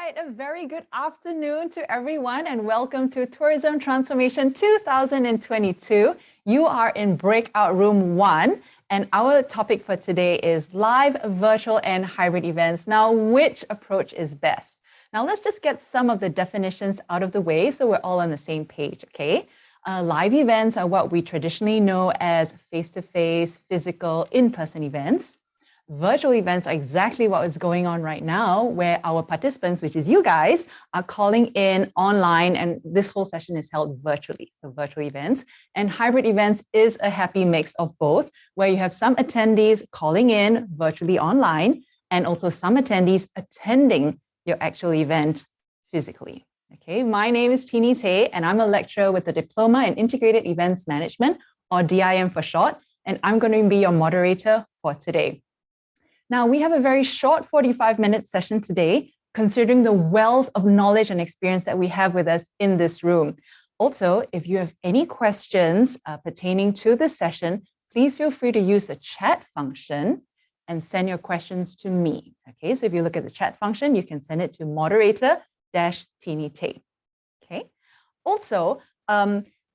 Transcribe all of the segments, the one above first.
right, a very good afternoon to everyone and welcome to Tourism Transformation 2022. You are in Breakout Room 1 and our topic for today is live, virtual and hybrid events. Now, which approach is best? Now, let's just get some of the definitions out of the way so we're all on the same page, okay? Live events are what we traditionally know as face-to-face, physical, in-person events. Virtual events are exactly what is going on right now, where our participants, which is you guys, are calling in online, and this whole session is held virtually, so virtual events. And hybrid events is a happy mix of both, where you have some attendees calling in virtually online, and also some attendees attending your actual event physically. Okay, my name is Tini Tay, and I'm a lecturer with the Diploma in Integrated Events Management, or DIM for short, and I'm going to be your moderator for today. Now, we have a very short 45-minute session today, considering the wealth of knowledge and experience that we have with us in this room. Also, if you have any questions pertaining to this session, please feel free to use the chat function and send your questions to me. Okay, so if you look at the chat function, you can send it to moderator-Tini Tay. Okay, also,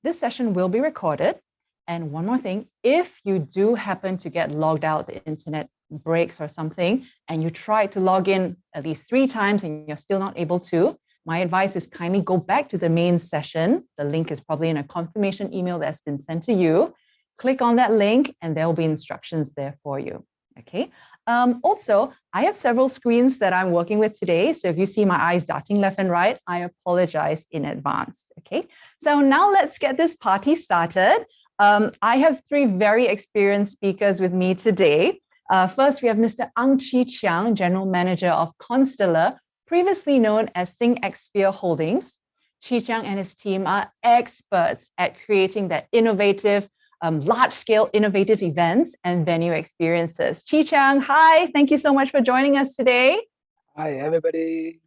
this session will be recorded. And one more thing, if you do happen to get logged out, the internet breaks or something, and you try to log in at least 3 times and you're still not able to, my advice is kindly go back to the main session. The link is probably in a confirmation email that's been sent to you. Click on that link and there will be instructions there for you. Okay. Also, I have several screens that I'm working with today. So if you see my eyes darting left and right, I apologize in advance. Okay. So now let's get this party started. I have 3 very experienced speakers with me today. First, we have Mr. Ang Chi Chiang, General Manager of Constellar, previously known as SingXphere Holdings. Chi Chiang and his team are experts at creating that innovative, large-scale innovative events and venue experiences. Chi Chiang, hi, thank you so much for joining us today. Hi, everybody.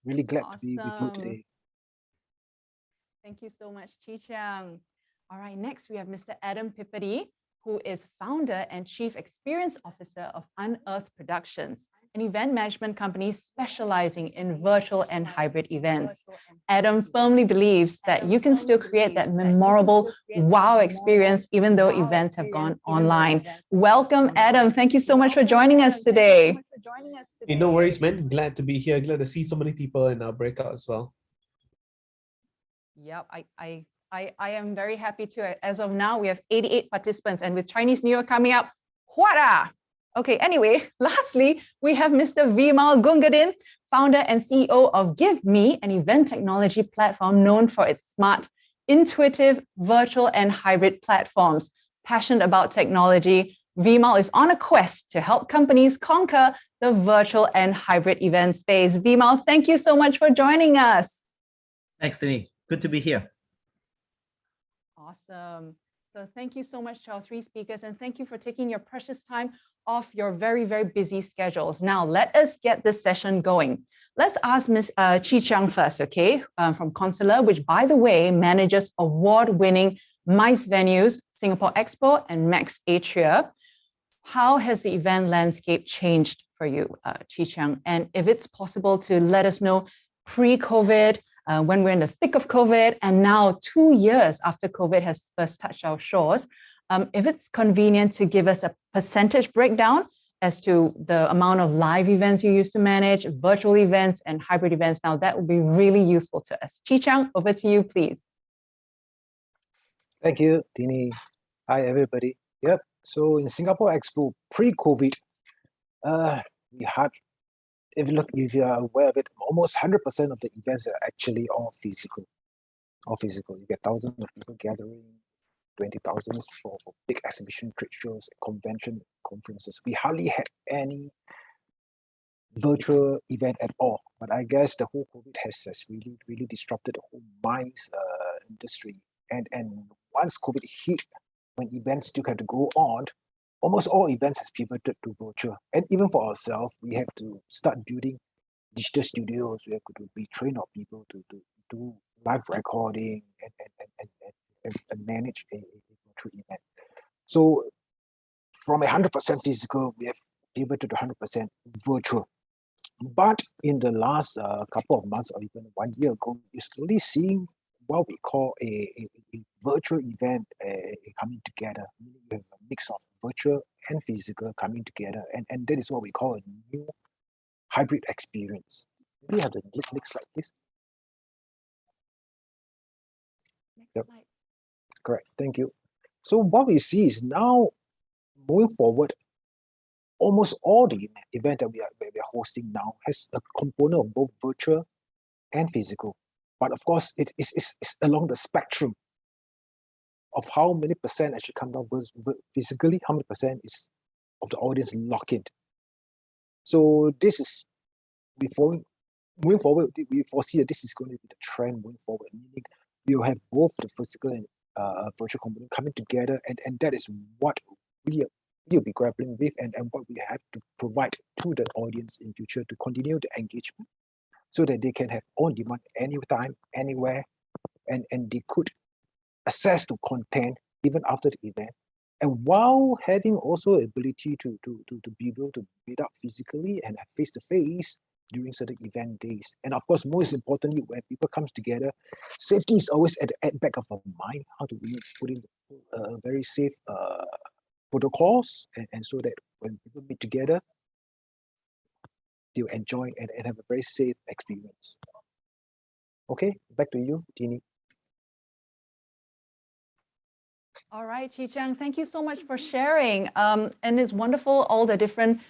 Really glad to be with you today. Thank you so much, Chi Chiang. All right, next we have Mr. Adam Pipity, who is founder and chief experience officer of Unearthed Productions, an event management company specializing in virtual and hybrid events. Adam firmly believes that you can still create that memorable wow experience even though events have gone online. Welcome, Adam. Thank you so much for joining us today. Hey, no worries, man. Glad to be here. Glad to see so many people in our breakout as well. Yep, I am very happy to. As of now, we have 88 participants, and with Chinese New Year coming up, huara! Okay, anyway, lastly, we have Mr. Vimal Gungadin, founder and CEO of Give Me, an event technology platform known for its smart, intuitive, virtual, and hybrid platforms. Passionate about technology, Vimal is on a quest to help companies conquer the virtual and hybrid event space. Vimal, thank you so much for joining us. Thanks, Tini. Good to be here. Awesome. So thank you so much to our 3 speakers, and thank you for taking your precious time off your very, very busy schedules. Now, let us get this session going. Let's ask Ms. Chi Chiang first, okay, from Constellar, which, by the way, manages award-winning MICE venues, Singapore Expo and Max Atria. How has the event landscape changed for you, Chi Chiang? And if it's possible to let us know pre-COVID, when we're in the thick of COVID, and now 2 years after COVID has first touched our shores, if it's convenient to give us a percentage breakdown as to the amount of live events you used to manage, virtual events, and hybrid events, now that would be really useful to us. Chi Chiang, over to you, please. Thank you, Tini. Hi, everybody. Yep. So in Singapore Expo, pre-COVID, we had, if you are aware of it, almost 100% of the events are actually all physical. You get thousands of people gathering, 20,000 for big exhibition, trade shows, conferences. We hardly had any virtual event at all. But I guess the whole COVID has really disrupted the whole MICE industry. And once COVID hit, when events still had to go on, almost all events has pivoted to virtual. And even for ourselves, we have to start building digital studios. We have to retrain our people to do live recording and manage a virtual event. So from 100% physical, we have pivoted to 100% virtual. But in the last couple of months or even 1 year ago, you're slowly seeing what we call a virtual event coming together. Meaning you have a mix of virtual and physical coming together, and that is what we call a new hybrid experience. We have the next slide, please. Yep. Correct. Thank you. So what we see is now moving forward, almost all the event that we are hosting now has a component of both virtual and physical. But of course, it's along the spectrum of how many percent actually come down physically, how many percent is of the audience lock in. So this is moving forward, we foresee that this is going to be the trend moving forward, meaning we will have both the physical and virtual component coming together, and that is what we'll be grappling with, and what we have to provide to the audience in future to continue the engagement so that they can have on demand anytime, anywhere, and they could access to content even after the event. And while having also ability to be able to meet up physically and have face-to-face during certain event days. And of course, most importantly, when people comes together, safety is always at the back of our mind. How do we put in very safe protocols, and so that when people meet together, they'll enjoy and have a very safe experience. Okay, back to you, Tini. All right, Chi Chang, thank you so much for sharing. And it's wonderful, all the different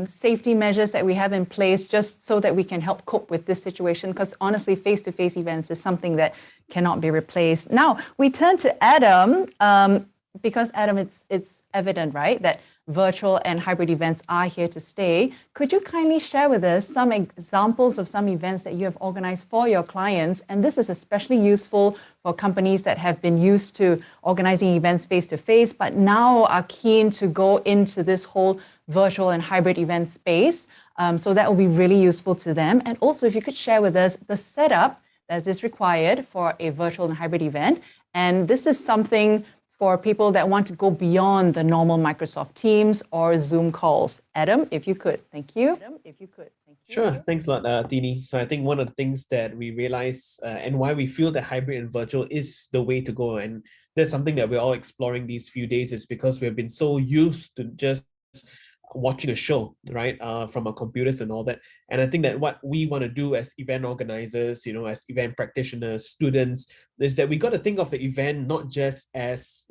safety measures that we have in place just so that we can help cope with this situation, because honestly, face-to-face events is something that cannot be replaced. Now, we turn to Adam, because Adam, it's evident, right, that virtual and hybrid events are here to stay. Could you kindly share with us some examples of some events that you have organized for your clients? And this is especially useful for companies that have been used to organizing events face-to-face, but now are keen to go into this whole virtual and hybrid event space. So that will be really useful to them. And also, if you could share with us the setup that is required for a virtual and hybrid event. And this is something for people that want to go beyond the normal Microsoft Teams or Zoom calls. Adam, if you could. Thank you. Adam, if you could. Thank you. Sure. Thanks a lot, Tini. So I think one of the things that we realize and why we feel that hybrid and virtual is the way to go, and that's something that we're all exploring these few days, is because we've been so used to just watching a show, right, from our computers and all that. And I think that what we want to do as event organizers, as event practitioners, students, is that we got to think of the event not just as,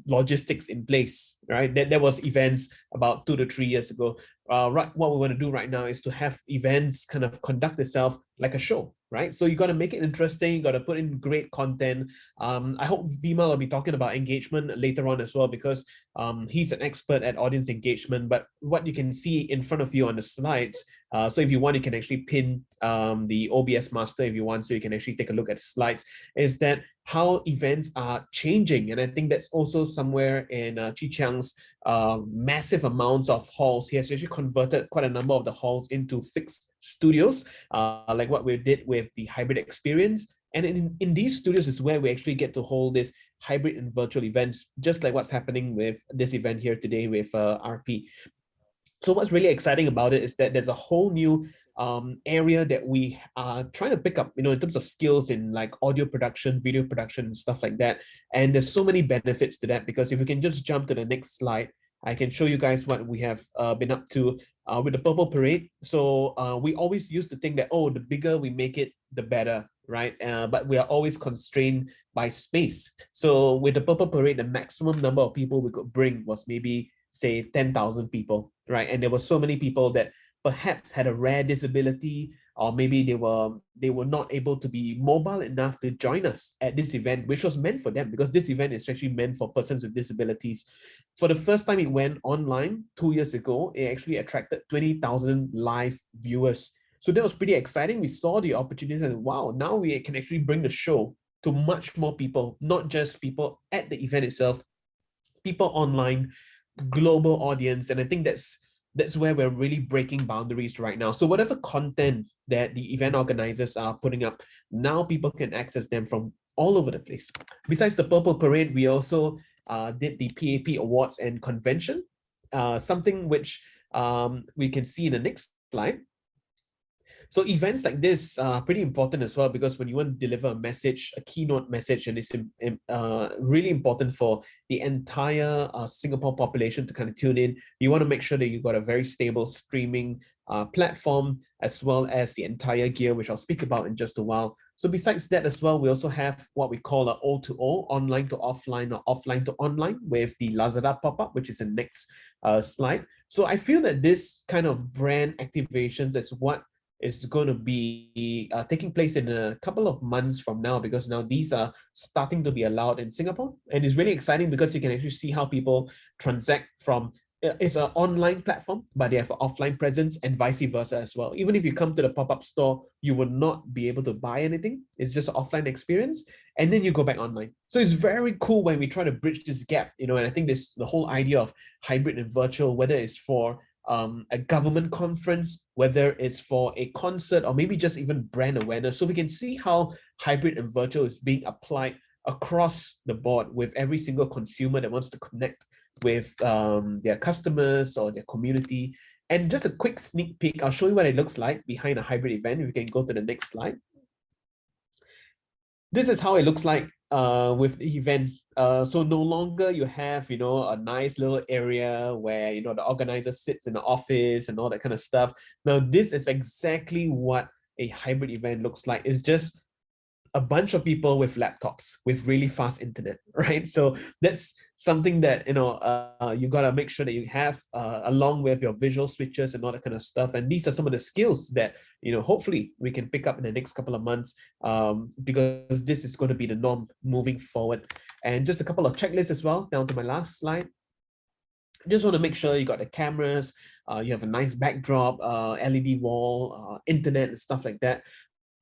logistics in place, right? That was events about 2 to 3 years ago. Right, what we want to do right now is to have events kind of conduct itself like a show, right? So you got to make it interesting, you got to put in great content. I hope Vimal will be talking about engagement later on as well, because he's an expert at audience engagement. But what you can see in front of you on the slides, so if you want, you can actually pin the OBS master if you want, so you can actually take a look at the slides, is that how events are changing. And I think that's also somewhere in Chi Chang's massive amounts of halls. He has actually converted quite a number of the halls into fixed studios, like what we did with the hybrid experience. And in these studios is where we actually get to hold this hybrid and virtual events, just like what's happening with this event here today with RP. So what's really exciting about it is that there's a whole new area that we are trying to pick up, in terms of skills in like audio production, video production, and stuff like that. And there's so many benefits to that, because if we can just jump to the next slide, I can show you guys what we have been up to with the Purple Parade. So we always used to think that, the bigger we make it, the better, right? But we are always constrained by space. So with the Purple Parade, the maximum number of people we could bring was maybe, say, 10,000 people, right? And there were so many people that perhaps had a rare disability, or maybe they were not able to be mobile enough to join us at this event, which was meant for them, because this event is actually meant for persons with disabilities. For the first time it went online 2 years ago, it actually attracted 20,000 live viewers. So that was pretty exciting. We saw the opportunities and wow, now we can actually bring the show to much more people, not just people at the event itself, people online, global audience. And I think that's where we're really breaking boundaries right now. So whatever content that the event organizers are putting up, now people can access them from all over the place. Besides the Purple Parade, we also did the PAP Awards and Convention, something which we can see in the next slide. So events like this are pretty important as well, because when you want to deliver a message, a keynote message, and it's really important for the entire Singapore population to kind of tune in, you want to make sure that you've got a very stable streaming platform, as well as the entire gear, which I'll speak about in just a while. So besides that as well, we also have what we call an O2O, online to offline or offline to online, with the Lazada pop-up, which is the next slide. So I feel that this kind of brand activations is what is going to be taking place in a couple of months from now, because now these are starting to be allowed in Singapore. And it's really exciting because you can actually see how people transact from, it's an online platform, but they have an offline presence, and vice versa as well. Even if you come to the pop-up store, you will not be able to buy anything. It's just an offline experience, and then you go back online. So it's very cool when we try to bridge this gap, and I think the whole idea of hybrid and virtual, whether it's for a government conference, whether it's for a concert, or maybe just even brand awareness. So we can see how hybrid and virtual is being applied across the board with every single consumer that wants to connect with their customers or their community. And just a quick sneak peek, I'll show you what it looks like behind a hybrid event. If we can go to the next slide. This is how it looks like with the event. So no longer you have, a nice little area where, the organizer sits in the office and all that kind of stuff. Now, this is exactly what a hybrid event looks like. It's just a bunch of people with laptops with really fast internet, right? So that's something that you got to make sure that you have along with your visual switches and all that kind of stuff. And these are some of the skills that hopefully we can pick up in the next couple of months, because this is going to be the norm moving forward. And just a couple of checklists as well, down to my last slide. Just want to make sure you got the cameras, you have a nice backdrop, LED wall, internet and stuff like that.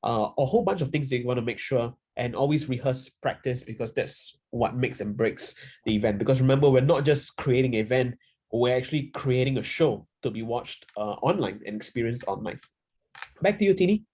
A whole bunch of things that you want to make sure, and always rehearse, practice, because that's what makes and breaks the event. Because remember, we're not just creating an event, we're actually creating a show to be watched online and experienced online. Back to you, Tini.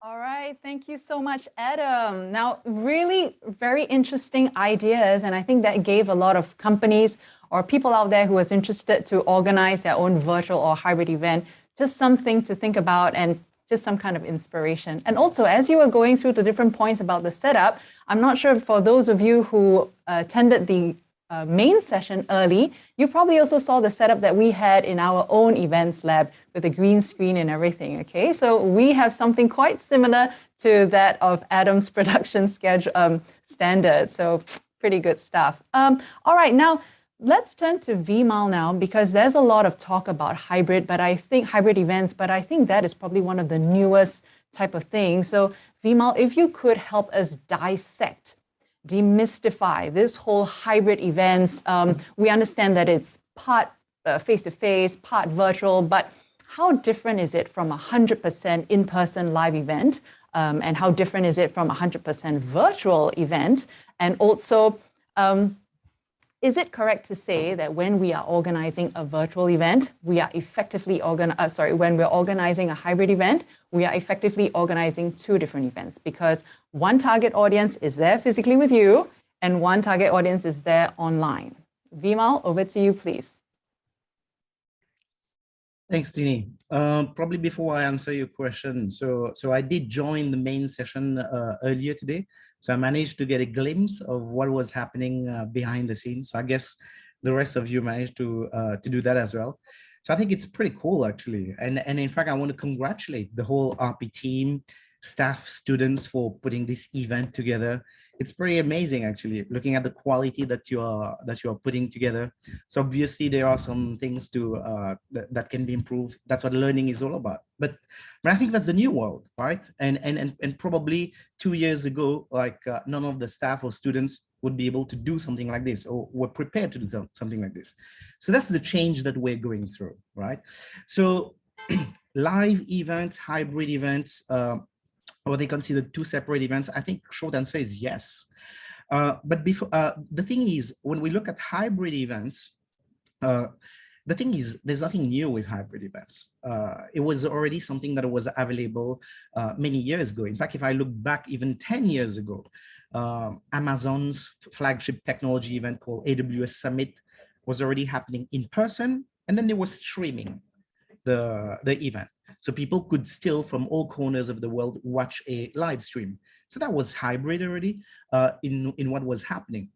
All right, thank you so much, Adam. Now, really very interesting ideas, and I think that gave a lot of companies or people out there who was interested to organize their own virtual or hybrid event just something to think about and just some kind of inspiration. And also, as you were going through the different points about the setup, I'm not sure for those of you who attended the main session early, you probably also saw the setup that we had in our own events lab with a green screen and everything, okay? So we have something quite similar to that of Adam's production schedule standard. So pretty good stuff. All right, now, let's turn to Vimal now, because there's a lot of talk about hybrid events, but I think that is probably one of the newest type of things. So Vimal, if you could help us dissect, demystify this whole hybrid events. We understand that it's part face-to-face, part virtual, but how different is it from 100% in-person live event? And how different is it from 100% virtual event? And also, is it correct to say that when we are organizing a virtual event, we are effectively when we're organizing a hybrid event, we are effectively organizing two different events, because one target audience is there physically with you and one target audience is there online. Vimal, over to you, please. Thanks, Tini. Probably before I answer your question, so I did join the main session earlier today. So I managed to get a glimpse of what was happening behind the scenes. So I guess the rest of you managed to do that as well. So I think it's pretty cool, actually. And in fact, I want to congratulate the whole RP team, staff, students for putting this event together. It's pretty amazing, actually, looking at the quality that you are putting together. So obviously there are some things that can be improved. That's what learning is all about. But I think that's the new world, right? And probably 2 years ago, like none of the staff or students would be able to do something like this, or were prepared to do something like this. So that's the change that we're going through, right? So live events, hybrid events, or they considered two separate events? I think short answer is yes. But before the thing is, when we look at hybrid events, the thing is, there's nothing new with hybrid events. It was already something that was available many years ago. In fact, if I look back even 10 years ago, Amazon's flagship technology event called AWS Summit was already happening in person, and then there was streaming. the event. So people could still, from all corners of the world, watch a live stream. So that was hybrid already in what was happening.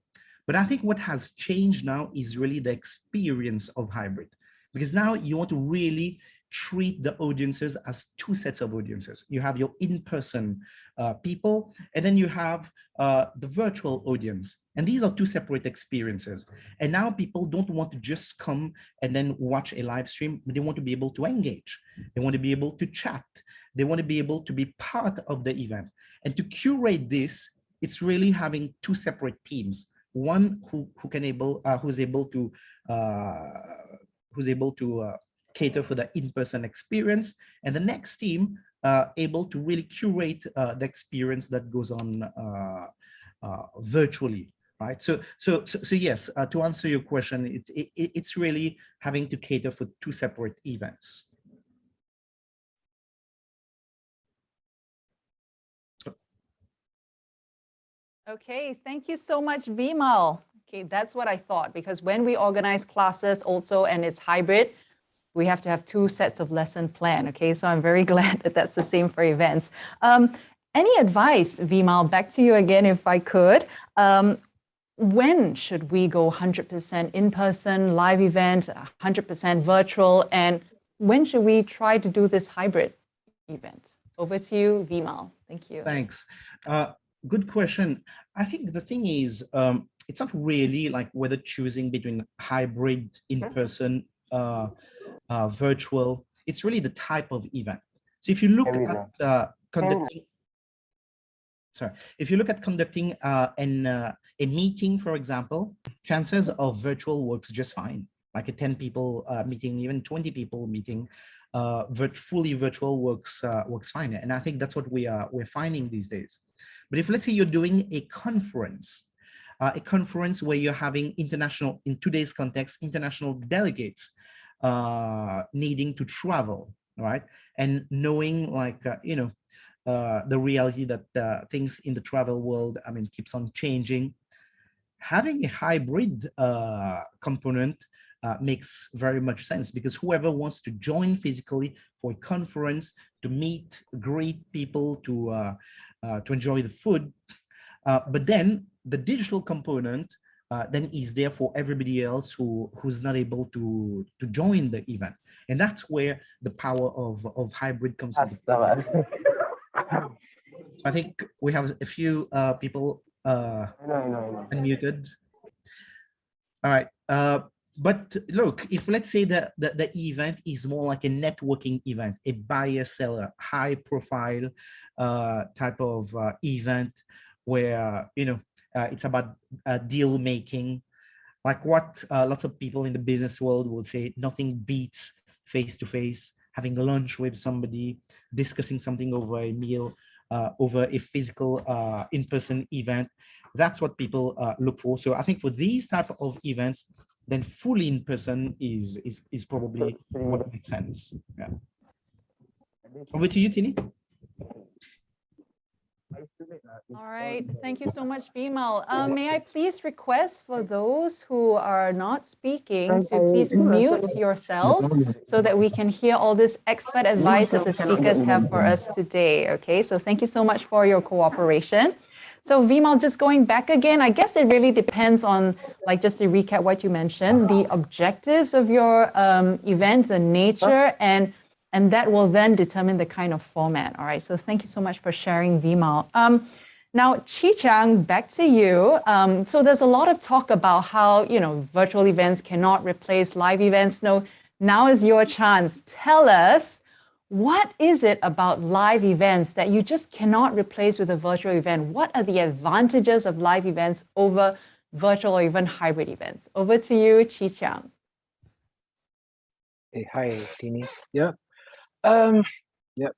But I think what has changed now is really the experience of hybrid, because now you want to really treat the audiences as two sets of audiences. You have your in-person people, and then you have the virtual audience. And these are two separate experiences. And now people don't want to just come and then watch a live stream, but they want to be able to engage. They want to be able to chat. They want to be able to be part of the event. And to curate this, it's really having two separate teams. One who's able to cater for the in-person experience, and the next team able to really curate the experience that goes on virtually, right? So yes, to answer your question, it's really having to cater for two separate events. Okay, thank you so much, Vimal. Okay, that's what I thought, because when we organize classes also and it's hybrid, we have to have two sets of lesson plan. Okay, so I'm very glad that that's the same for events. Any advice, Vimal, back to you again, if I could. When should we go 100% in-person live event, 100% virtual, and when should we try to do this hybrid event? Over to you, Vimal. Thank you. Thanks. Good question. I think the thing is, it's not really like whether choosing between hybrid, in-person, virtual. It's really the type of event. So if you look at conducting a meeting, for example, chances of virtual works just fine. Like a 10 people meeting, even 20 people meeting, fully virtual works fine. And I think that's what we're finding these days. But if, let's say, you're doing a conference where you're having international, in today's context, international delegates needing to travel, right? And knowing, like, the reality that things in the travel world, I mean, keeps on changing. Having a hybrid component makes very much sense, because whoever wants to join physically for a conference, to meet, greet people, to enjoy the food, but then the digital component then is there for everybody else who's not able to join the event. And that's where the power of hybrid comes into play. So I think we have a few people unmuted. All right. But look, if, let's say, the event is more like a networking event, a buyer-seller, high-profile type of event, where it's about deal making, like what lots of people in the business world will say, nothing beats face-to-face, having lunch with somebody, discussing something over a meal, over a physical in-person event. That's what people look for. So I think for these type of events, then fully in person is probably what makes sense. Yeah. Over to you, Tini. All right, thank you so much, Vimal. May I please request for those who are not speaking to please mute yourselves so that we can hear all this expert advice that the speakers have for us today. Okay, so thank you so much for your cooperation. So Vimal, just going back again, I guess it really depends on, like, just to recap what you mentioned, the objectives of your event, the nature, and that will then determine the kind of format. All right, so thank you so much for sharing, Vimal. Now, Chi Chang, back to you. So there's a lot of talk about how, virtual events cannot replace live events. No, now is your chance. Tell us, what is it about live events that you just cannot replace with a virtual event? What are the advantages of live events over virtual or even hybrid events? Over to you, Chi Chang. Hey, hi, Tini. Yeah. Yeah.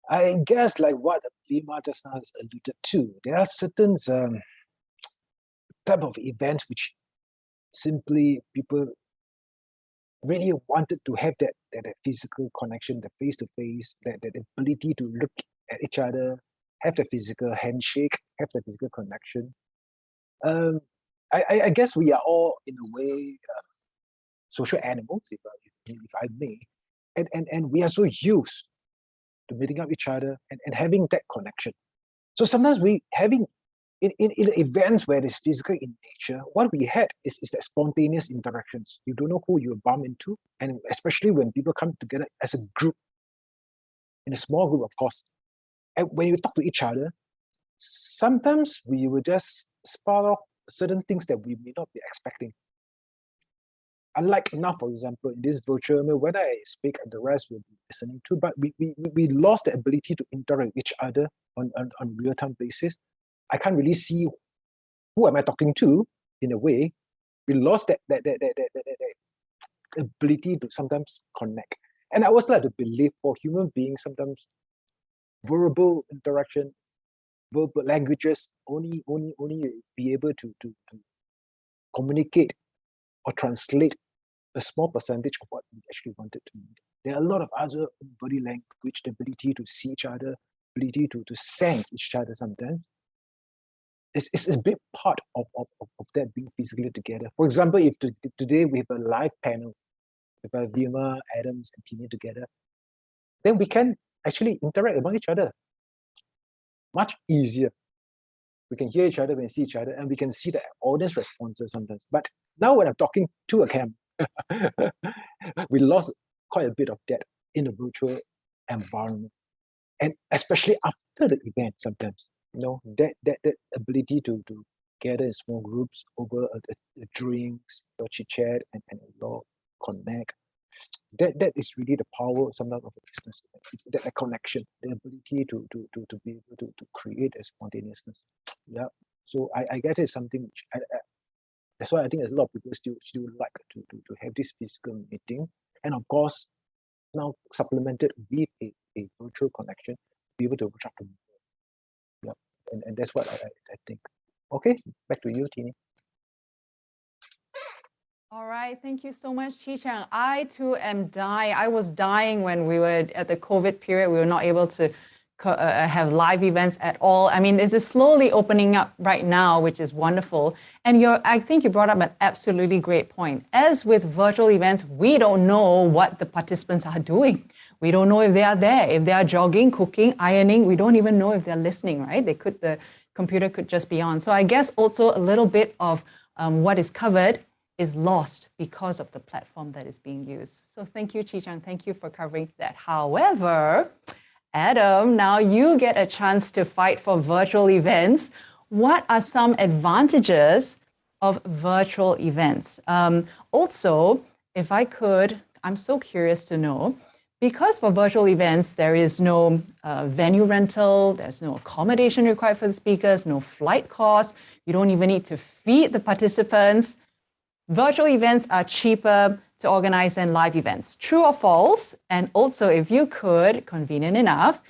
I guess, like what Vima just now has alluded to, there are certain type of events which simply people really wanted to have that physical connection, the face-to-face, that ability to look at each other, have the physical handshake, have the physical connection. I guess we are all, in a way, social animals, if I may. And we are so used to meeting up each other and having that connection. So sometimes we having in events where it's physical in nature, what we had is that spontaneous interactions. You don't know who you bump into, and especially when people come together as a group, in a small group, of course. And when you talk to each other, sometimes we will just spark off certain things that we may not be expecting. Unlike now, for example, in this virtual, when I speak, the rest will be listening to, but we lost the ability to interact with each other on real-time basis. I can't really see who am I talking to in a way. We lost that ability to sometimes connect. And I always like to believe for human beings, sometimes verbal interaction, verbal languages only be able to communicate or translate a small percentage of what we actually wanted to mean. There are a lot of other body language, the ability to see each other, ability to sense each other sometimes. It's a big part of that being physically together. For example, if today we have a live panel with Vilma, Adams, and Tina together, then we can actually interact among each other much easier. We can hear each other, we can see each other, and we can see the audience responses sometimes. But now when I'm talking to a camera, we lost quite a bit of that in the virtual environment. And especially after the event sometimes, that ability to gather in small groups over a drinks, or chit-chat, and connect. That is really the power sometimes of a business, that connection, the ability to be able to create a spontaneousness. Yeah. So I get it, something which that's why I think a lot of people still like to have this physical meeting, and of course now supplemented with a virtual connection, be able to reach out to people. Yeah. And that's what I think. Okay, back to you, Tini. All right, thank you so much, Chi Chang. I too am dying. I was dying when we were at the COVID period. We were not able to have live events at all. I mean, this is slowly opening up right now, which is wonderful. And I think you brought up an absolutely great point. As with virtual events, we don't know what the participants are doing. We don't know if they are there, if they are jogging, cooking, ironing. We don't even know if they're listening, right? The computer could just be on. So I guess also a little bit of what is covered is lost because of the platform that is being used. So thank you, Chi Chang. Thank you for covering that. However, Adam, now you get a chance to fight for virtual events. What are some advantages of virtual events? Also, if I could, I'm so curious to know, because for virtual events, there is no venue rental, there's no accommodation required for the speakers, no flight costs, you don't even need to feed the participants. Virtual events are cheaper to organize than live events. True or false? And also, if you could, convenient enough,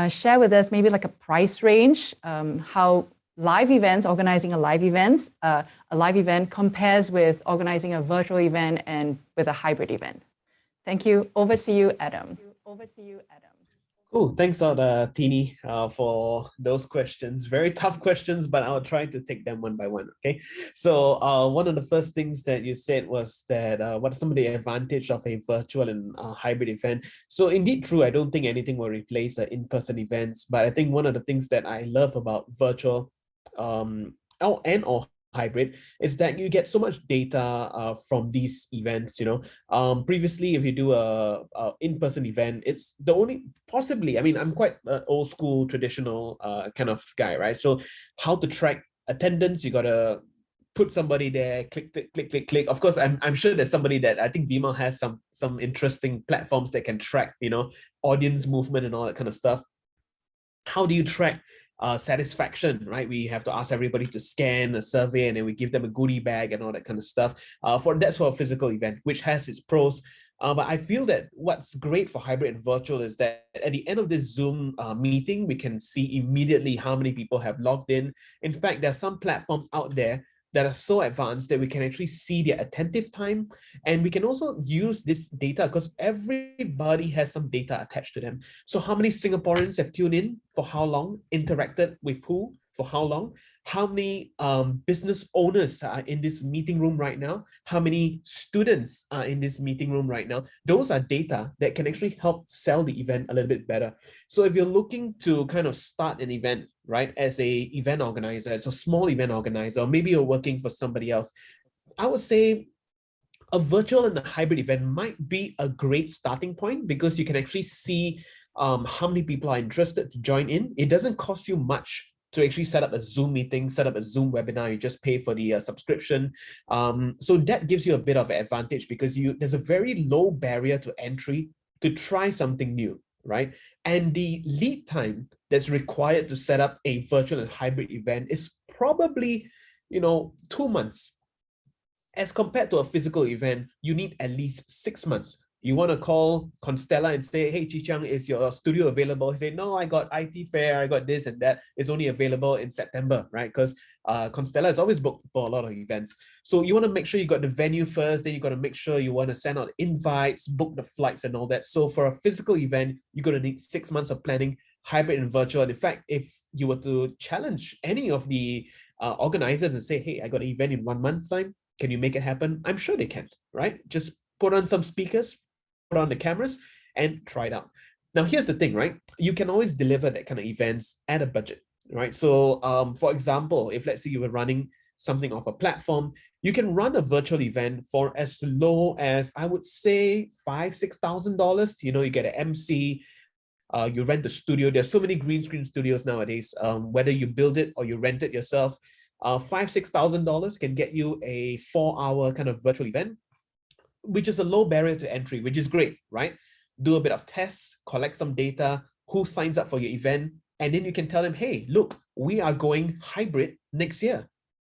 share with us maybe like a price range, how live events, organizing a live event compares with organizing a virtual event and with a hybrid event. Thank you. Over to you, Adam. Cool. Thanks a lot, Tini, for those questions. Very tough questions, but I'll try to take them one by one. Okay. So one of the first things that you said was that what are some of the advantage of a virtual and hybrid event? So indeed true, I don't think anything will replace in-person events, but I think one of the things that I love about virtual or hybrid is that you get so much data from these events. Previously, if you do a in-person event, it's the only possibly, I mean, I'm quite old school traditional kind of guy, right? So how to track attendance, you gotta put somebody there, click. Of course, I'm sure there's somebody that I think Vima has some interesting platforms that can track audience movement and all that kind of stuff. How do you track satisfaction, right? We have to ask everybody to scan a survey, and then we give them a goodie bag and all that kind of stuff. That's for a physical event, which has its pros. But I feel that what's great for hybrid and virtual is that at the end of this Zoom meeting, we can see immediately how many people have logged in. In fact, there are some platforms out there that are so advanced that we can actually see their attentive time. And we can also use this data because everybody has some data attached to them. So how many Singaporeans have tuned in, for how long, interacted with who, for how long, how many business owners are in this meeting room right now, how many students are in this meeting room right now. Those are data that can actually help sell the event a little bit better. So if you're looking to kind of start an event, right, as a event organizer, as a small event organizer, or maybe you're working for somebody else, I would say a virtual and a hybrid event might be a great starting point because you can actually see how many people are interested to join in. It doesn't cost you much to actually set up a Zoom meeting, set up a Zoom webinar. You just pay for the subscription. So that gives you a bit of an advantage because there's a very low barrier to entry to try something new, right? And the lead time that's required to set up a virtual and hybrid event is probably, 2 months. As compared to a physical event, you need at least 6 months. You want to call Constella and say, hey, Chi-Chang, is your studio available? He say, no, I got IT fair, I got this and that. It's only available in September, right? Because Constella is always booked for a lot of events. So you want to make sure you got the venue first, then you got to make sure you want to send out invites, book the flights and all that. So for a physical event, you're going to need 6 months of planning, hybrid and virtual. And in fact, if you were to challenge any of the organizers and say, hey, I got an event in 1 month's time, can you make it happen? I'm sure they can, right? Just put on some speakers, put on the cameras and try it out. Now, here's the thing, right? You can always deliver that kind of events at a budget, right? So for example, if let's say you were running something off a platform, you can run a virtual event for as low as, I would say, $5,000-$6,000. You get an MC, you rent the studio. There's so many green screen studios nowadays, whether you build it or you rent it yourself. $5,000-$6,000 can get you a 4-hour kind of virtual event, which is a low barrier to entry, which is great, right? Do a bit of tests, collect some data, who signs up for your event, and then you can tell them, hey, look, we are going hybrid next year.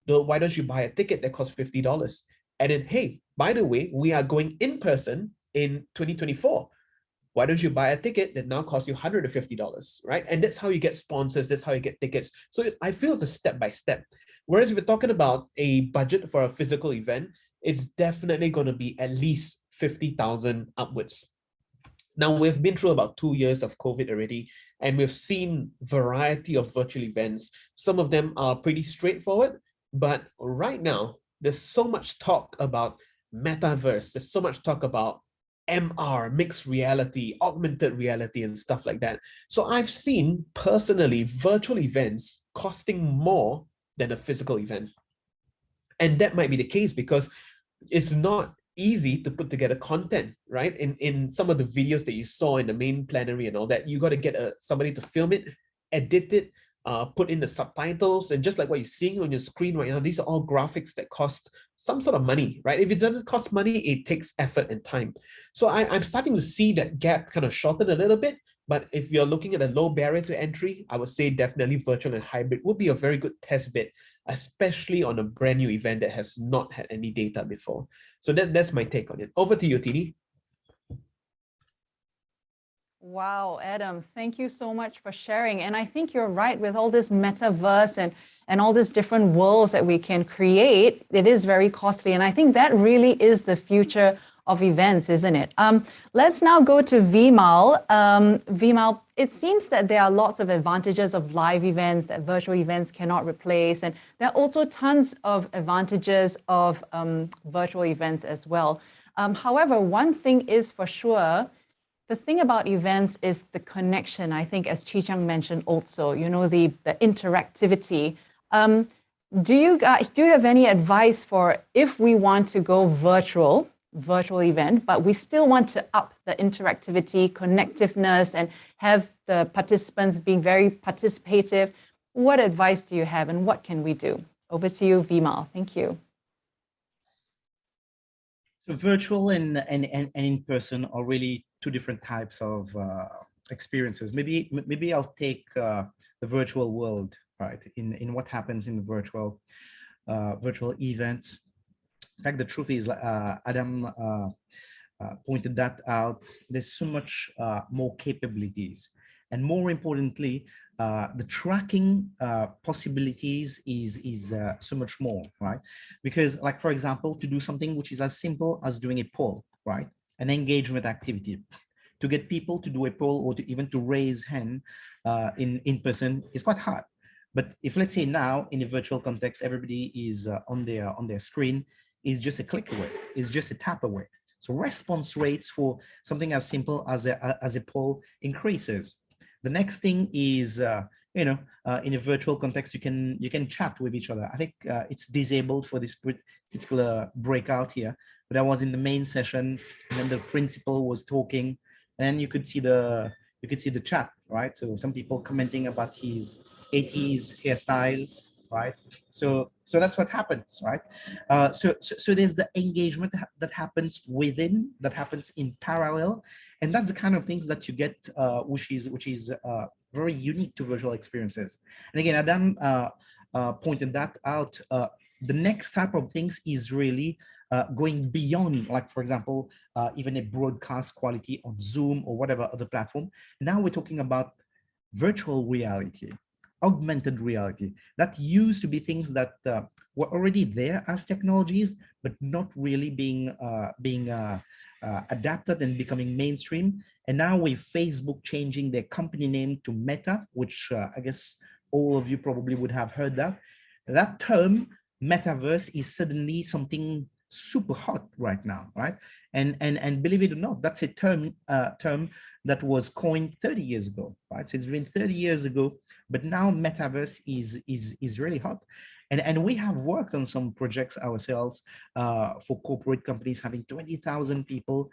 Why don't you buy a ticket that costs $50? And then, hey, by the way, we are going in person in 2024. Why don't you buy a ticket that now costs you $150, right? And that's how you get sponsors, that's how you get tickets. So I feel it's a step by step. Whereas if we're talking about a budget for a physical event, it's definitely going to be at least 50,000 upwards. Now, we've been through about 2 years of COVID already, and we've seen variety of virtual events. Some of them are pretty straightforward, but right now, there's so much talk about metaverse. There's so much talk about MR, mixed reality, augmented reality, and stuff like that. So I've seen personally virtual events costing more than a physical event. And that might be the case because it's not easy to put together content, right? In some of the videos that you saw in the main plenary and all that, you got to get somebody to film it, edit it, put in the subtitles, and just like what you're seeing on your screen right now, these are all graphics that cost some sort of money, right? If it doesn't cost money, it takes effort and time. So I'm starting to see that gap kind of shorten a little bit. But if you're looking at a low barrier to entry, I would say definitely virtual and hybrid would be a very good test bed, especially on a brand new event that has not had any data before. So that's my take on it. Over to you, Tini. Wow, Adam, thank you so much for sharing. And I think you're right with all this metaverse and all these different worlds that we can create. It is very costly. And I think that really is the future of events, isn't it? Let's now go to Vimal. Vimal, it seems that there are lots of advantages of live events that virtual events cannot replace. And there are also tons of advantages of virtual events as well. However, one thing is for sure, the thing about events is the connection, I think, as Chi-Chang mentioned also, the interactivity. Do you have any advice for if we want to go virtual event, but we still want to up the interactivity, connectiveness, and have the participants being very participative? What advice do you have and what can we do? Over to you, Vimal. Thank you. So virtual and in person are really two different types of experiences. Maybe I'll take the virtual world, right? In what happens in the virtual events. In fact, the truth is, Adam pointed that out. There's so much more capabilities, And more importantly, the tracking possibilities is so much more, right? Because, like, for example, to do something which is as simple as doing a poll, right? An engagement activity, to get people to do a poll or to even to raise hand in person is quite hard. But if, let's say, now in a virtual context, everybody is on their screen, is just a click away, is just a tap away. So response rates for something as simple as a poll increases. The next thing is, in a virtual context, you can chat with each other. I think it's disabled for this particular breakout here, but I was in the main session, and then the principal was talking, and you could see the chat, right? So some people commenting about his 80s hairstyle, right? So that's what happens, right? So there's the engagement that happens within, that happens in parallel, and that's the kind of things that you get, which is very unique to virtual experiences. And again, Adam pointed that out. The next type of things is really going beyond, like, for example, even a broadcast quality on Zoom or whatever other platform. Now we're talking about virtual reality, augmented reality. That used to be things that were already there as technologies, but not really being adapted and becoming mainstream. And now with Facebook changing their company name to Meta, which I guess all of you probably would have heard that term metaverse is suddenly something super hot right now, right? And believe it or not, that's a term that was coined 30 years ago, right? So it's been 30 years ago, but now metaverse is really hot. And we have worked on some projects ourselves for corporate companies having 20,000 people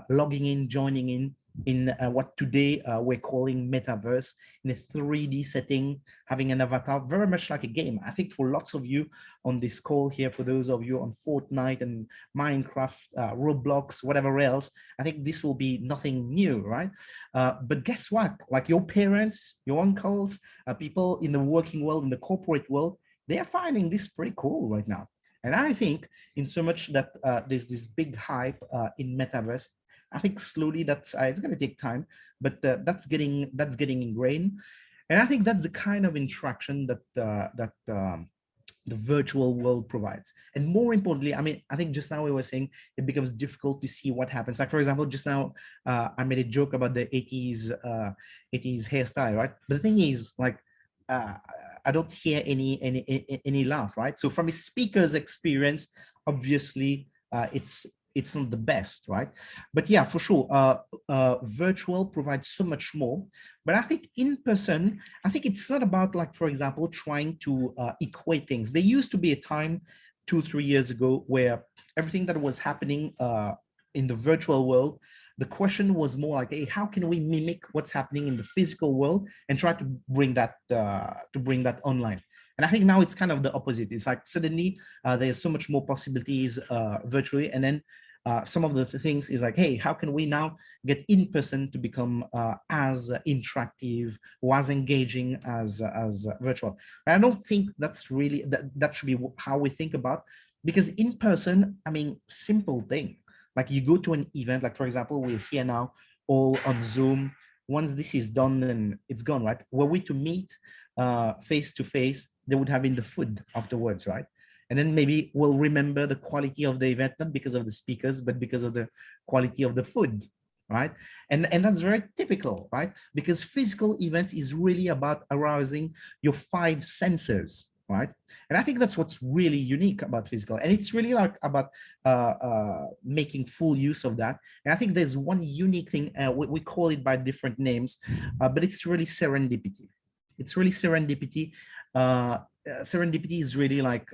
logging in, joining in what today we're calling metaverse, in a 3D setting, having an avatar, very much like a game. I think for lots of you on this call here, for those of you on Fortnite and Minecraft, Roblox, whatever else, I think this will be nothing new, right? But guess what? Like your parents, your uncles, people in the working world, in the corporate world, they are finding this pretty cool right now. And I think in so much that there's this big hype in metaverse, I think slowly that's it's going to take time, but that's getting ingrained, and I think that's the kind of interaction that the virtual world provides. And more importantly, I mean, I think just now we were saying it becomes difficult to see what happens. Like, for example, just now I made a joke about the 80s hairstyle, right? But the thing is, like, I don't hear any laugh, right? So from a speaker's experience, obviously it's not the best, right? But yeah, for sure, virtual provides so much more. But I think in person, I think it's not about, like, for example, trying to equate things. There used to be a time 2-3 years ago where everything that was happening in the virtual world, the question was more like, hey, how can we mimic what's happening in the physical world and try to bring that online? And I think now it's kind of the opposite. It's like suddenly there's so much more possibilities virtually, and then some of the things is like, hey, how can we now get in person to become as interactive or as engaging as virtual? And I don't think that's really that should be how we think about, because in person, I mean, simple thing, like you go to an event, like, for example, we're here now all on Zoom. Once this is done, then it's gone, right? Were we to meet face to face, there would have been the food afterwards, right? And then maybe we'll remember the quality of the event, not because of the speakers, but because of the quality of the food, right? And that's very typical, right? Because physical events is really about arousing your 5 senses, right? And I think that's what's really unique about physical. And it's really like about making full use of that. And I think there's one unique thing, we call it by different names, but it's really serendipity. It's really serendipity. Serendipity is really like,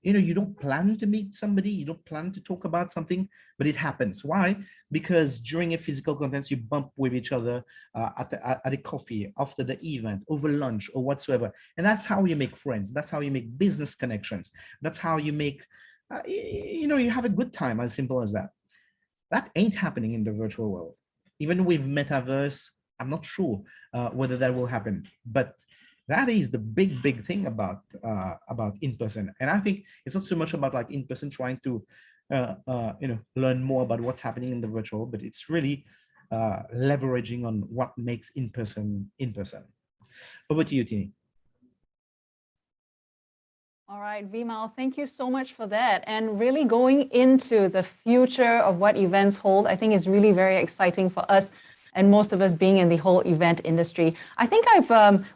you don't plan to meet somebody, you don't plan to talk about something, but it happens. Why? Because during a physical context, you bump with each other at a coffee, after the event, over lunch or whatsoever. And that's how you make friends. That's how you make business connections. That's how you make, you have a good time, as simple as that. That ain't happening in the virtual world. Even with metaverse, I'm not sure whether that will happen, but that is the big thing about in-person. And I think it's not so much about like in-person trying to learn more about what's happening in the virtual, but it's really leveraging on what makes in-person in-person. Over to you, Tini. All right, Vimal, thank you so much for that. And really going into the future of what events hold, I think is really very exciting for us and most of us being in the whole event industry. I think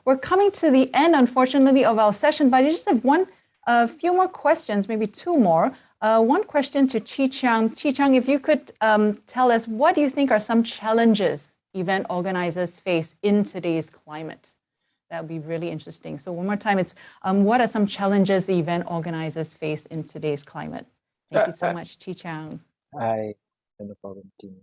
we're coming to the end, unfortunately, of our session, but I just have a few more questions, maybe two more. One question to Chi Chiang. Chi Chiang, if you could tell us, what do you think are some challenges event organizers face in today's climate? That would be really interesting. So one more time, it's what are some challenges the event organizers face in today's climate? Thank you so much, Chi Chiang. No problem, Tini.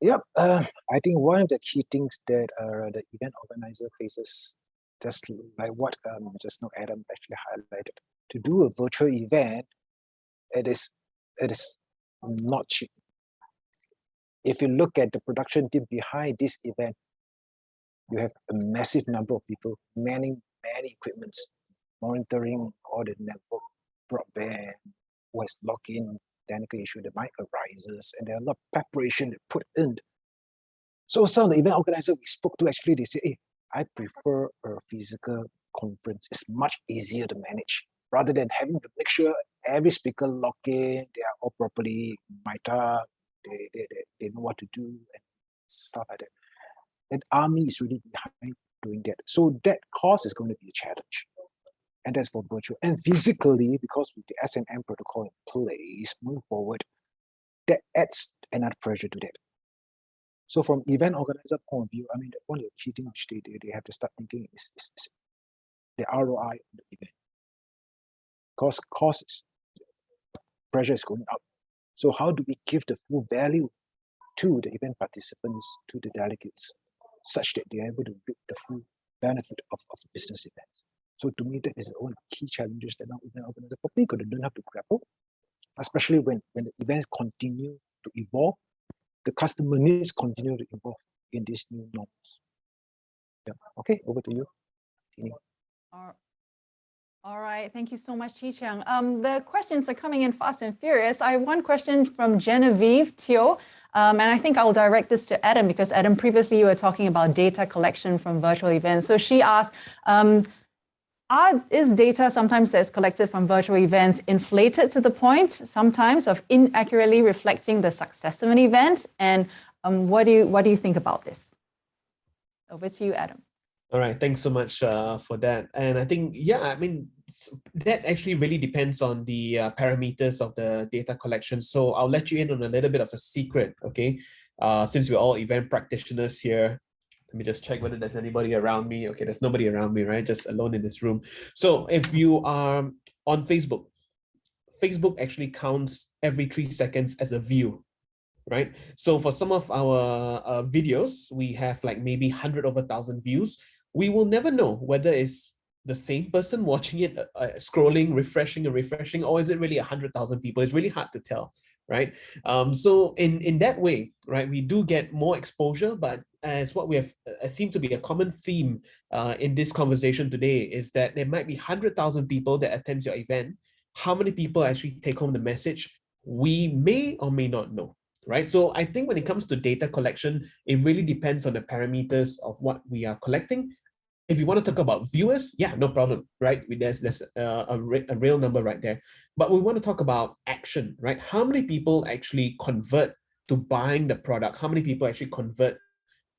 Yep, I think one of the key things that the event organizer faces, just like what just now Adam actually highlighted, to do a virtual event, it is not cheap. If you look at the production team behind this event, you have a massive number of people manning many equipments, monitoring all the network, broadband, OS login, technical issue that might arise, and there are a lot of preparation that put in. So some of the event organizers we spoke to, actually, they say, hey, I prefer a physical conference. It's much easier to manage rather than having to make sure every speaker log in, they are all properly mic'd up, they know what to do and stuff like that. And Army is really behind doing that. So that cost is going to be a challenge. And that's for virtual. And physically, because with the SNM protocol in place, move forward, that adds another pressure to that. So from event organizer point of view, I mean, one of the key things which they have to start thinking is the ROI of the event. Because costs, pressure is going up. So how do we give the full value to the event participants, to the delegates, such that they're able to reap the full benefit of business events? So to me, that is one of the key challenges that now event organizers probably going to learn how to grapple, especially when the events continue to evolve, the customer needs continue to evolve in these new norms. Yeah. Okay, over to you, Tini. All right, thank you so much, Chi Chiang. The questions are coming in fast and furious. I have one question from Genevieve Teo, and I think I'll direct this to Adam because Adam, previously you were talking about data collection from virtual events. So she asked, is data sometimes that's collected from virtual events inflated to the point sometimes of inaccurately reflecting the success of an event? And what do you think about this? Over to you, Adam. All right, thanks so much for that. And I think, yeah, I mean, that actually really depends on the parameters of the data collection. So I'll let you in on a little bit of a secret, okay? Since we're all event practitioners here, let me just check whether there's anybody around me. Okay, there's nobody around me, right? Just alone in this room. So if you are on Facebook, Facebook actually counts every 3 seconds as a view, right? So for some of our videos, we have like maybe 100 over 1,000 views. We will never know whether it's the same person watching it, scrolling, refreshing and refreshing, or is it really 100,000 people? It's really hard to tell, right? So in that way, right, we do get more exposure, but as what we have seemed to be a common theme in this conversation today is that there might be 100,000 people that attend your event. How many people actually take home the message? We may or may not know. Right. So I think when it comes to data collection, it really depends on the parameters of what we are collecting. If you want to talk about viewers, yeah, no problem, right? There's a real number right there. But we want to talk about action, right? How many people actually convert to buying the product? How many people actually convert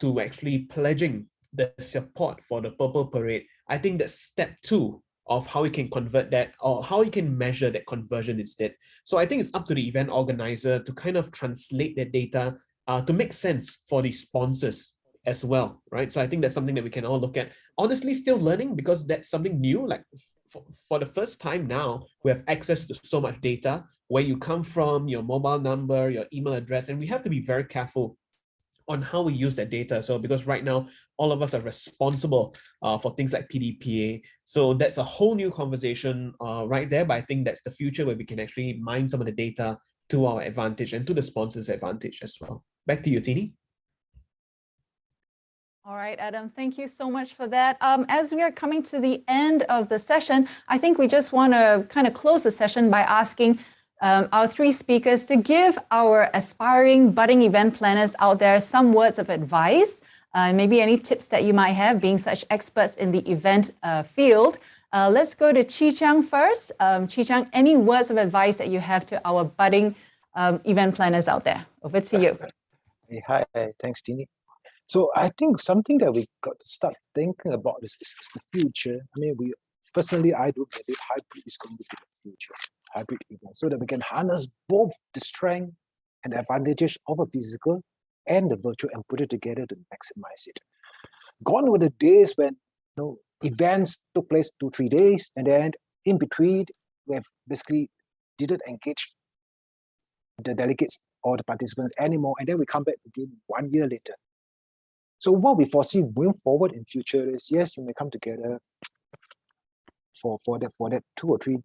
to actually pledging the support for the Purple Parade? I think that's step 2 of how we can convert that, or how you can measure that conversion instead. So I think it's up to the event organizer to kind of translate that data to make sense for the sponsors as well, right? So I think that's something that we can all look at. Honestly, still learning, because that's something new. Like for the first time now, we have access to so much data, where you come from, your mobile number, your email address, and we have to be very careful on how we use that data. So because right now, all of us are responsible for things like PDPA. So that's a whole new conversation right there. But I think that's the future, where we can actually mine some of the data to our advantage and to the sponsors' advantage as well. Back to you, Tini. All right, Adam, thank you so much for that. As we are coming to the end of the session, I think we just want to kind of close the session by asking, our three speakers to give our aspiring budding event planners out there some words of advice, maybe any tips that you might have, being such experts in the event field. Let's go to Chi Chang first. Chi Chang, any words of advice that you have to our budding event planners out there? Over to you. Hey, hi, thanks, Tini. So I think something that we got to start thinking about is the future. I mean, personally, I do believe hybrid is going to be the future, hybrid event, so that we can harness both the strength and advantages of a physical and the virtual and put it together to maximize it. Gone were the days when events took place 2-3 days, and then in between we have basically didn't engage the delegates or the participants anymore, and then we come back again 1 year later. So what we foresee moving forward in future is, yes, you may come together for that 2 or 3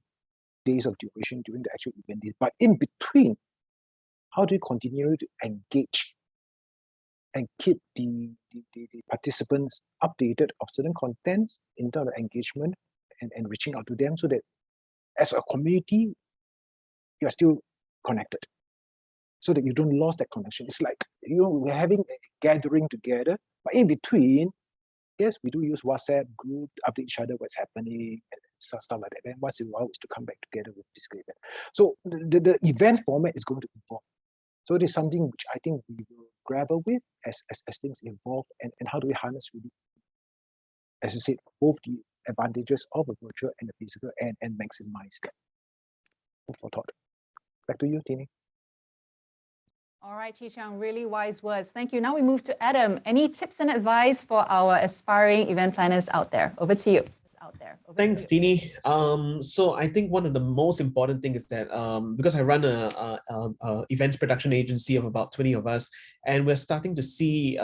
days of duration during the actual event days, but in between, how do you continue to engage and keep the participants updated of certain contents in terms of engagement and reaching out to them, so that as a community, you're still connected, so that you don't lose that connection. It's like, we're having a gathering together, but in between, yes, we do use WhatsApp group to update each other what's happening and stuff like that. Then once in a while is to come back together with physical event. So the event format is going to evolve. So it is something which I think we will grapple with as things evolve, and how do we harness really, as I said, both the advantages of the virtual and the physical, and maximize that. Food for thought. Back to you, Tini. All right, Chi Chang, really wise words. Thank you. Now we move to Adam. Any tips and advice for our aspiring event planners out there? Over to you. Thanks, Tini. So I think one of the most important things is that because I run a events production agency of about 20 of us, and we're starting to see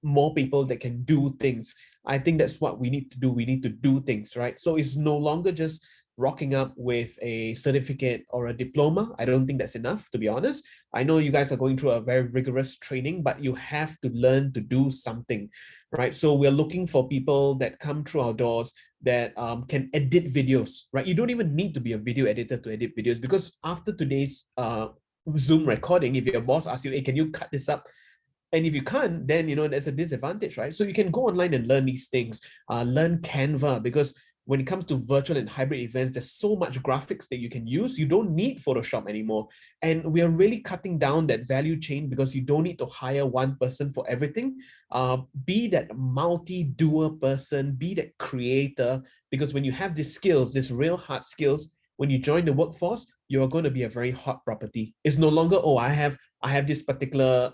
more people that can do things. I think that's what we need to do. We need to do things, right? So it's no longer just rocking up with a certificate or a diploma. I don't think that's enough, to be honest. I know you guys are going through a very rigorous training, but you have to learn to do something, right? So we're looking for people that come through our doors that can edit videos, right? You don't even need to be a video editor to edit videos, because after today's Zoom recording, if your boss asks you, hey, can you cut this up? And if you can't, then there's a disadvantage, right? So you can go online and learn these things, learn Canva, because when it comes to virtual and hybrid events, there's so much graphics that you can use. You don't need Photoshop anymore. And we are really cutting down that value chain, because you don't need to hire one person for everything. Be that multi-doer person, be that creator, because when you have these skills, these real hard skills, when you join the workforce, you're going to be a very hot property. It's no longer, oh, I have this particular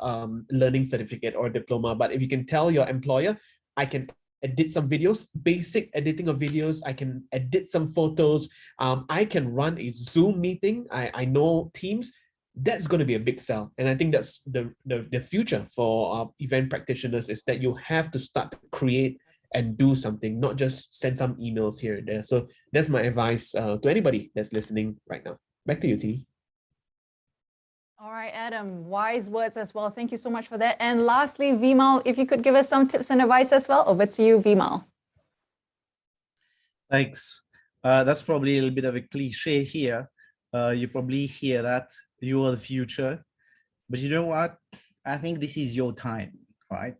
learning certificate or diploma, but if you can tell your employer, I can edit some videos, basic editing of videos, I can edit some photos, I can run a Zoom meeting, I know Teams, that's going to be a big sell. And I think that's the future for event practitioners, is that you have to start to create and do something, not just send some emails here and there. So that's my advice to anybody that's listening right now. Back to you, T. All right, Adam, wise words as well. Thank you so much for that. And lastly, Vimal, if you could give us some tips and advice as well. Over to you, Vimal. Thanks. That's probably a little bit of a cliche here. You probably hear that you are the future, but you know what? I think this is your time, right?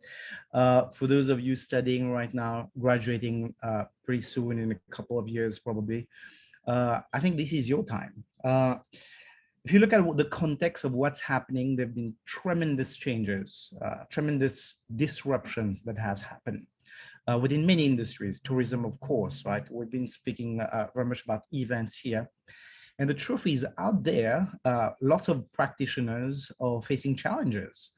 For those of you studying right now, graduating pretty soon in a couple of years, probably, I think this is your time. If you look at the context of what's happening, there have been tremendous changes, tremendous disruptions that has happened within many industries, tourism, of course, right? We've been speaking very much about events here. And the truth is, out there, lots of practitioners are facing challenges,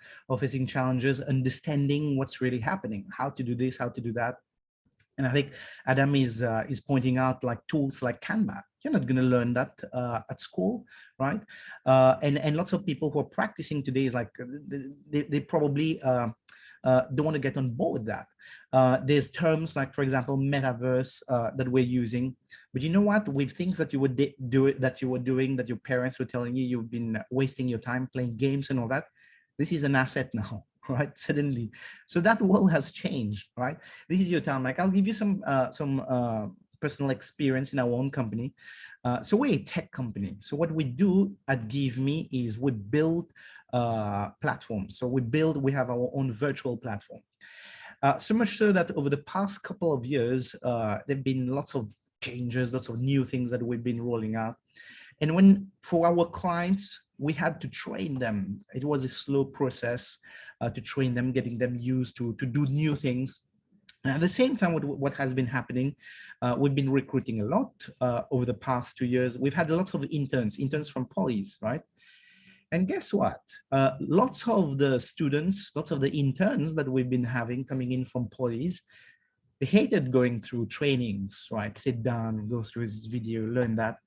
understanding what's really happening, how to do this, how to do that. And I think Adam is pointing out like tools like Canva. You're not going to learn that at school, right? And lots of people who are practicing today is like they probably don't want to get on board with that. There's terms like, for example, metaverse that we're using. But you know what? With things that you would doing, that your parents were telling you, you've been wasting your time playing games and all that. This is an asset now. Right, suddenly, so that world has changed, right? This is your time. Like, I'll give you some personal experience in our own company. So we're a tech company. So what we do at GiveMe is we build platforms. So we have our own virtual platform. So much so that over the past couple of years, there have been lots of changes, lots of new things that we've been rolling out. And for our clients, we had to train them. It was a slow process to train them, getting them used to do new things. And at the same time, what has been happening, we've been recruiting a lot over the past 2 years. We've had lots of interns from polys, right? And guess what? Lots of the students, lots of the interns that we've been having coming in from polys, they hated going through trainings, right? Sit down, go through this video, learn that.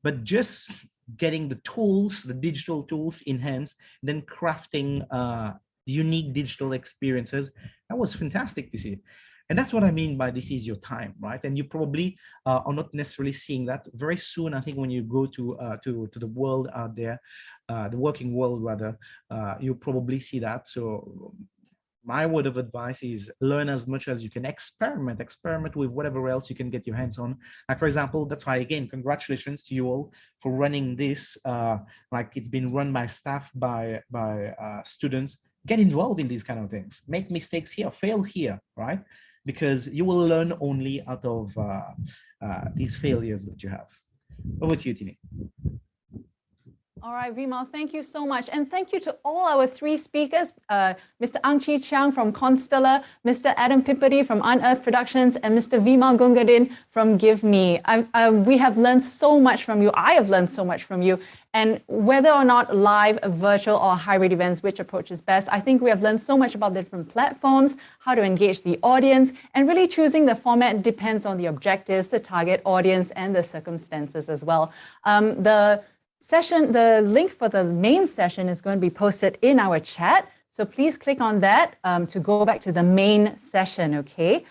But just getting the tools, the digital tools in hands, then crafting unique digital experiences, that was fantastic to see. And that's what I mean by this is your time, right? And you probably are not necessarily seeing that very soon. I think when you go to the world out there, the working world rather, you'll probably see that. So my word of advice is learn as much as you can, experiment with whatever else you can get your hands on. Like, for example, that's why, again, congratulations to you all for running this. Like, it's been run by staff, by students. Get involved in these kind of things. Make mistakes here, fail here, right? Because you will learn only out of these failures that you have. Over to you, Tini. All right, Vimal, thank you so much. And thank you to all our 3 speakers, Mr. Ang Chi Chiang from Constellar, Mr. Adam Pipari from Unearth Productions, and Mr. Vimal Gungadin from Give Me. We have learned so much from you. I have learned so much from you. And whether or not live, virtual, or hybrid events, which approach is best, I think we have learned so much about the different platforms, how to engage the audience, and really choosing the format depends on the objectives, the target audience, and the circumstances as well. The link for the main session is going to be posted in our chat. So please click on that to go back to the main session, okay?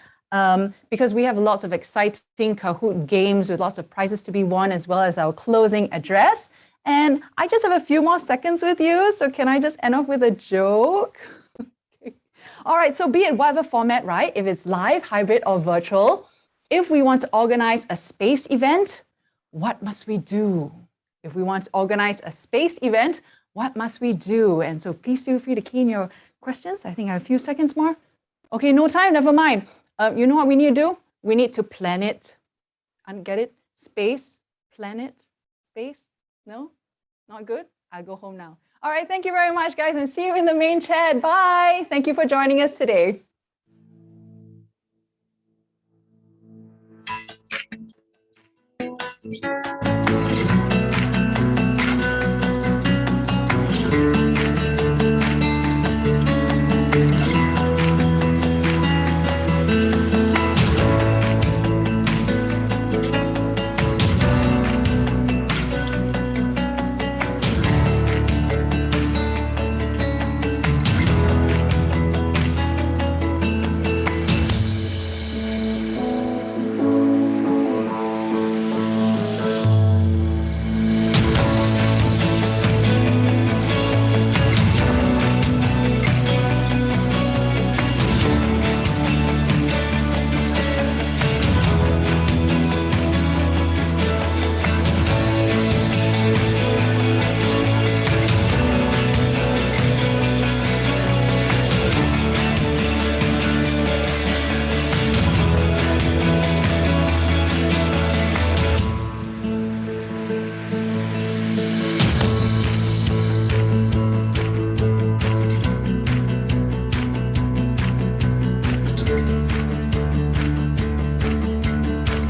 Because we have lots of exciting Kahoot games with lots of prizes to be won, as well as our closing address. And I just have a few more seconds with you. So can I just end off with a joke? Okay. All right, so be it whatever format, right? If it's live, hybrid, or virtual, if we want to organize a space event, what must we do? If we want to organize a space event, what must we do? And so please feel free to key in your questions. I think I have a few seconds more. Okay, no time, never mind. You know what we need to do? We need to plan it. Get it? Space, planet, space? No? Not good? I'll go home now. All right, thank you very much, guys, and see you in the main chat. Bye. Thank you for joining us today.